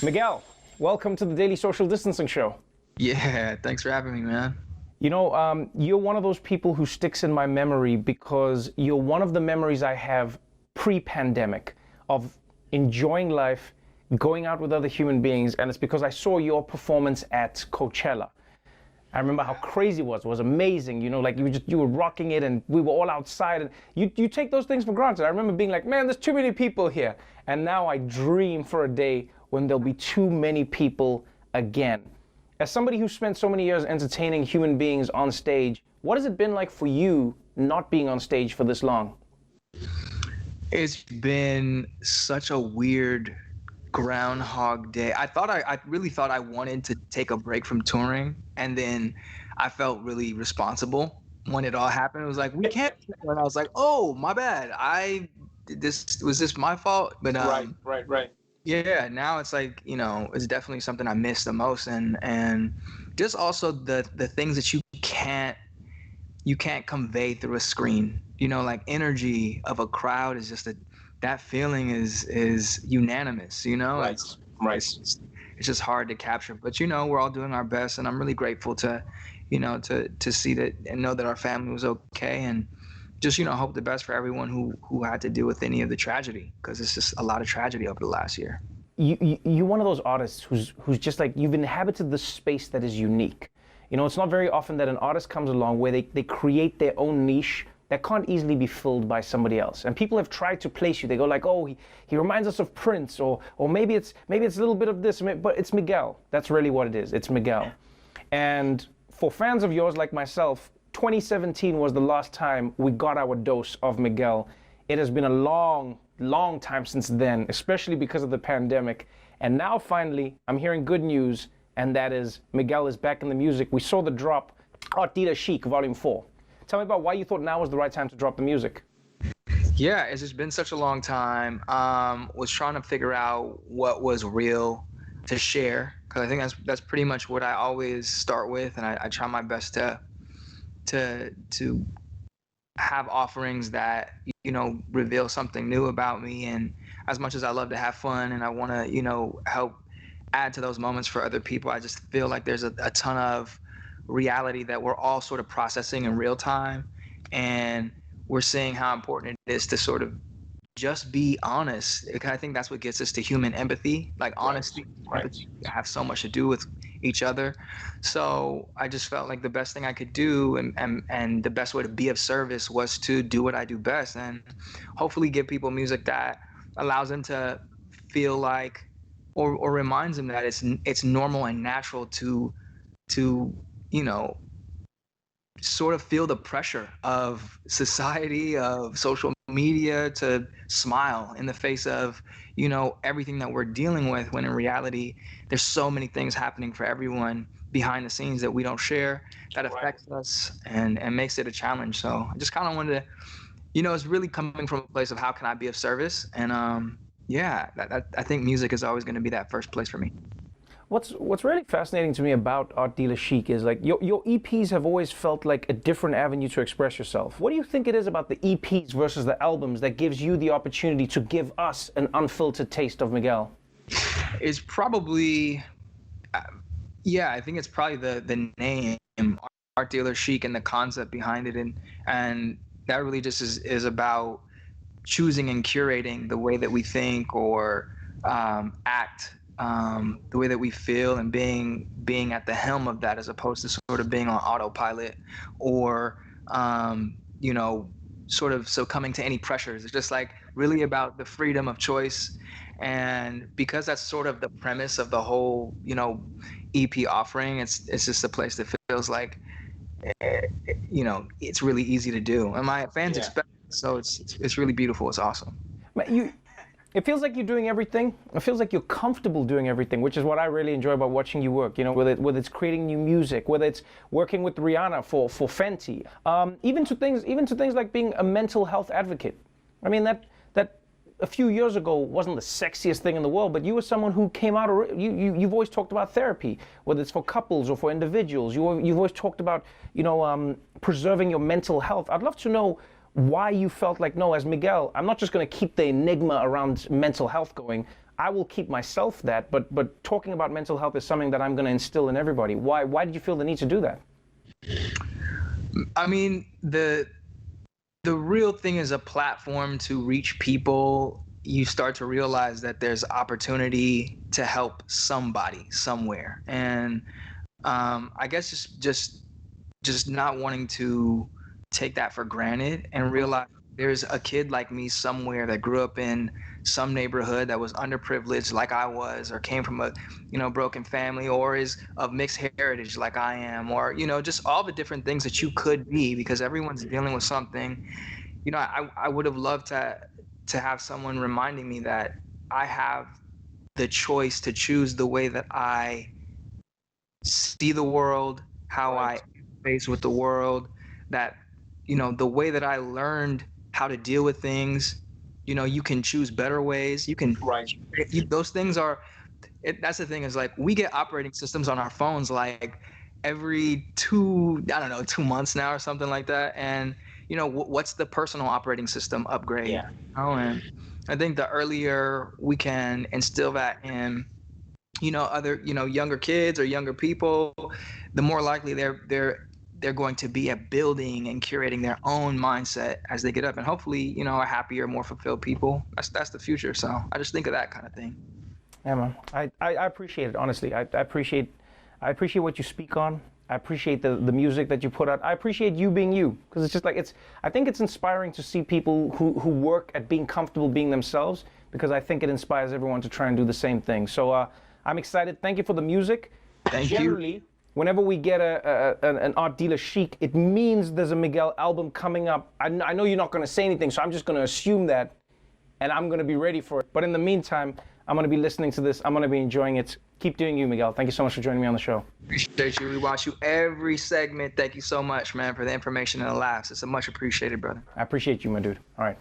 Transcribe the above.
Miguel, welcome to the Daily Social Distancing Show. Yeah, thanks for having me, man. You're one of those people who sticks in my memory because you're one of the memories I have pre-pandemic of enjoying life, going out with other human beings, and it's because I saw your performance at Coachella. I remember how crazy it was. It was amazing. Like you were rocking it, and we were all outside. And you take those things for granted. I remember being like, man, there's too many people here. And now I dream for a day when there'll be too many people again. As somebody who spent so many years entertaining human beings on stage, what has it been like for you not being on stage for this long? It's been such a weird Groundhog Day. I really thought I wanted to take a break from touring, and then I felt really responsible when it all happened. It was like, we can't. And I was like, oh, my bad. Was this my fault? But Right. yeah, now it's like, it's definitely something I miss the most, and just also the things that you can't convey through a screen. Like energy of a crowd is just that feeling is unanimous. Right. It's just hard to capture. But we're all doing our best, and I'm really grateful to see that and know that our family was okay, and just hope the best for everyone who had to deal with any of the tragedy, because it's just a lot of tragedy over the last year. You're one of those artists who's just like, you've inhabited the space that is unique. It's not very often that an artist comes along where they create their own niche that can't easily be filled by somebody else. And people have tried to place you. They go like, oh, he reminds us of Prince, or maybe it's a little bit of this, but it's Miguel. That's really what it is. It's Miguel. And for fans of yours like myself, 2017 was the last time we got our dose of Miguel. It has been a long, long time since then, especially because of the pandemic. And now finally, I'm hearing good news, and that is Miguel is back in the music. We saw the drop, Art Dealer Chic, Volume 4. Tell me about why you thought now was the right time to drop the music. Yeah, it's just been such a long time. Was trying to figure out what was real to share, because I think that's pretty much what I always start with, and I try my best to have offerings that reveal something new about me. And as much as I love to have fun and I want to help add to those moments for other people, I just feel like there's a ton of reality that we're all sort of processing in real time, and we're seeing how important it is to sort of just be honest. I think that's what gets us to human empathy. Like honesty, empathy have so much to do with each other. So I just felt like the best thing I could do, and the best way to be of service was to do what I do best, and hopefully give people music that allows them to feel like, or reminds them that it's normal and natural to sort of feel the pressure of society, of social media, to smile in the face of, everything that we're dealing with, when in reality, there's so many things happening for everyone behind the scenes that we don't share, that affects us and makes it a challenge. So I just kind of wanted to, it's really coming from a place of how can I be of service? And I think music is always going to be that first place for me. What's really fascinating to me about Art Dealer Chic is like your EPs have always felt like a different avenue to express yourself. What do you think it is about the EPs versus the albums that gives you the opportunity to give us an unfiltered taste of Miguel? It's probably, I think it's probably the name, Art Dealer Chic, and the concept behind it, and that really just is about choosing and curating the way that we think or act. The way that we feel, and being at the helm of that, as opposed to sort of being on autopilot, or sort of succumbing to any pressures. It's just like really about the freedom of choice. And because that's sort of the premise of the whole EP offering, it's just a place that feels like it's really easy to do, and my fans expect it. So it's really beautiful. It's awesome. It feels like you're doing everything. It feels like you're comfortable doing everything, which is what I really enjoy about watching you work. Whether it's creating new music, whether it's working with Rihanna for Fenty, even to things like being a mental health advocate. I mean, that a few years ago wasn't the sexiest thing in the world, but you were someone who came out. You've always talked about therapy, whether it's for couples or for individuals. You've always talked about preserving your mental health. I'd love to know why you felt like, no, as Miguel, I'm not just going to keep the enigma around mental health going. I will keep myself that, but talking about mental health is something that I'm going to instill in everybody. Why did you feel the need to do that? I mean, the real thing is a platform to reach people. You start to realize that there's opportunity to help somebody somewhere, and I guess just not wanting to take that for granted and realize there's a kid like me somewhere that grew up in some neighborhood that was underprivileged like I was, or came from a broken family, or is of mixed heritage like I am, or just all the different things that you could be, because everyone's dealing with something. I would have loved to have someone reminding me that I have the choice to choose the way that I see the world, how I face with the world, that the way that I learned how to deal with things. You can choose better ways. You can those things are that's the thing, is like we get operating systems on our phones like every 2 months now or something like that, and what's the personal operating system upgrade? Yeah. And I think the earlier we can instill that in other younger kids or younger people, the more likely they're going to be at building and curating their own mindset as they get up, and hopefully a happier, more fulfilled people. That's the future. So I just think of that kind of thing. Yeah, man. I appreciate it, honestly. I appreciate what you speak on. I appreciate the music that you put out. I appreciate you being you, because it's just like I think it's inspiring to see people who work at being comfortable being themselves, because I think it inspires everyone to try and do the same thing. So I'm excited. Thank you for the music. Thank you. Whenever we get an Art Dealer Chic, it means there's a Miguel album coming up. I know you're not going to say anything, so I'm just going to assume that, and I'm going to be ready for it. But in the meantime, I'm going to be listening to this. I'm going to be enjoying it. Keep doing you, Miguel. Thank you so much for joining me on the show. Appreciate you. We watch you every segment. Thank you so much, man, for the information and the laughs. It's a much appreciated, brother. I appreciate you, my dude. All right.